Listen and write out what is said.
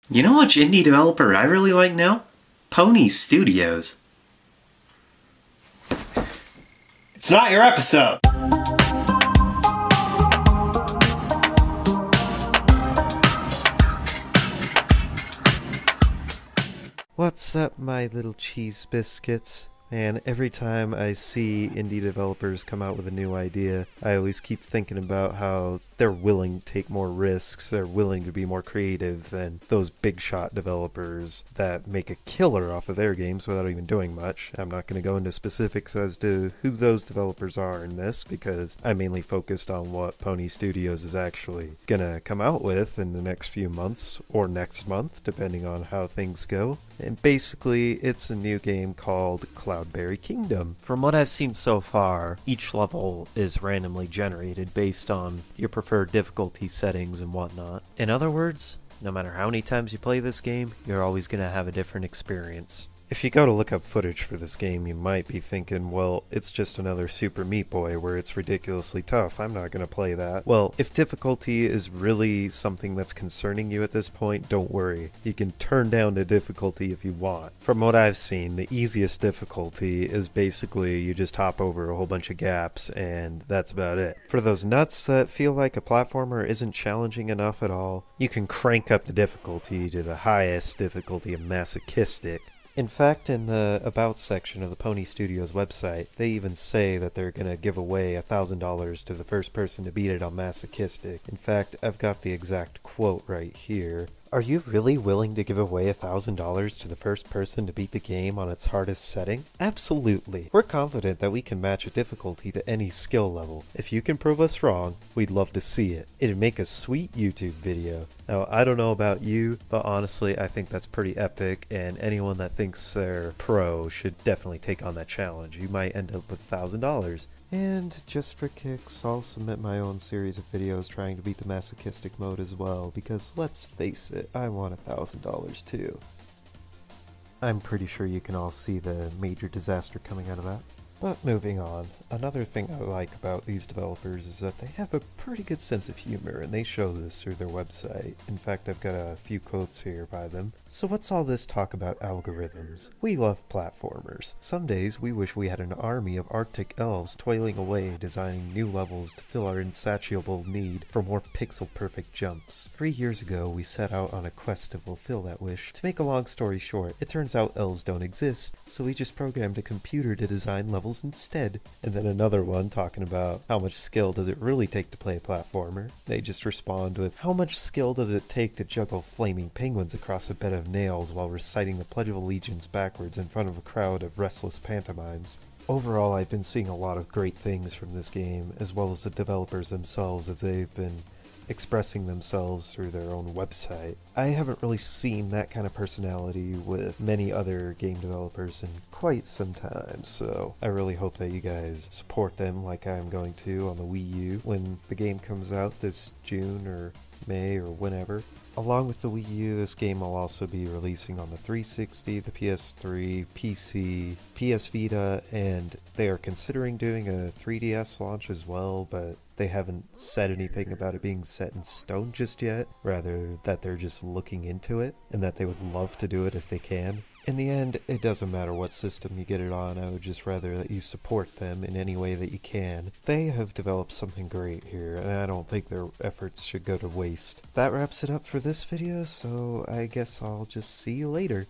You know which indie developer I really like now? Pony Studios. It's not your episode! What's up, my little cheese biscuits? And every time I see indie developers come out with a new idea, I always keep thinking about how they're willing to take more risks, they're willing to be more creative than those big shot developers that make a killer off of their games without even doing much. I'm not going to go into specifics as to who those developers are in this because I'm mainly focused on what Pony Studios is actually going to come out with in the next few months or next month, depending on how things go. And basically, it's a new game called Cloudberry Kingdom. From what I've seen so far, each level is randomly generated based on your preferred difficulty settings and whatnot. In other words, no matter how many times you play this game, you're always going to have a different experience. If you go to look up footage for this game, you might be thinking, well, it's just another Super Meat Boy where it's ridiculously tough. I'm not going to play that. Well, if difficulty is really something that's concerning you at this point, don't worry. You can turn down the difficulty if you want. From what I've seen, the easiest difficulty is basically you just hop over a whole bunch of gaps and that's about it. For those nuts that feel like a platformer isn't challenging enough at all, you can crank up the difficulty to the highest difficulty of masochistic. In fact, in the About section of the Pony Studios website, they even say that they're going to give away $1,000 to the first person to beat it on Masochistic. In fact, I've got the exact quote right here. Are you really willing to give away $1,000 to the first person to beat the game on its hardest setting? Absolutely. We're confident that we can match a difficulty to any skill level. If you can prove us wrong, we'd love to see it. It'd make a sweet YouTube video. Now, I don't know about you, but honestly, I think that's pretty epic, and anyone that thinks they're pro should definitely take on that challenge. You might end up with $1,000. And just for kicks, I'll submit my own series of videos trying to beat the masochistic mode as well, because let's face it, I want $1,000 too. I'm pretty sure you can all see the major disaster coming out of that. But moving on, another thing I like about these developers is that they have a pretty good sense of humor, and they show this through their website. In fact, I've got a few quotes here by them. So what's all this talk about algorithms? We love platformers. Some days we wish we had an army of Arctic elves toiling away designing new levels to fill our insatiable need for more pixel-perfect jumps. 3 years ago, we set out on a quest to fulfill that wish. To make a long story short, it turns out elves don't exist, so we just programmed a computer to design levels instead. And then another one talking about how much skill does it really take to play a platformer. They just respond with, how much skill does it take to juggle flaming penguins across a bed of nails while reciting the Pledge of Allegiance backwards in front of a crowd of restless pantomimes. Overall, I've been seeing a lot of great things from this game, as well as the developers themselves as they've been expressing themselves through their own website. I haven't really seen that kind of personality with many other game developers in quite some time, so I really hope that you guys support them like I'm going to on the Wii U when the game comes out this June or May or whenever. Along with the Wii U, this game will also be releasing on the 360, the PS3, PC, PS Vita, and they are considering doing a 3DS launch as well, but they haven't said anything about it being set in stone just yet, rather that they're just looking into it, and that they would love to do it if they can. In the end, it doesn't matter what system you get it on, I would just rather that you support them in any way that you can. They have developed something great here, and I don't think their efforts should go to waste. That wraps it up for this video, so I guess I'll just see you later.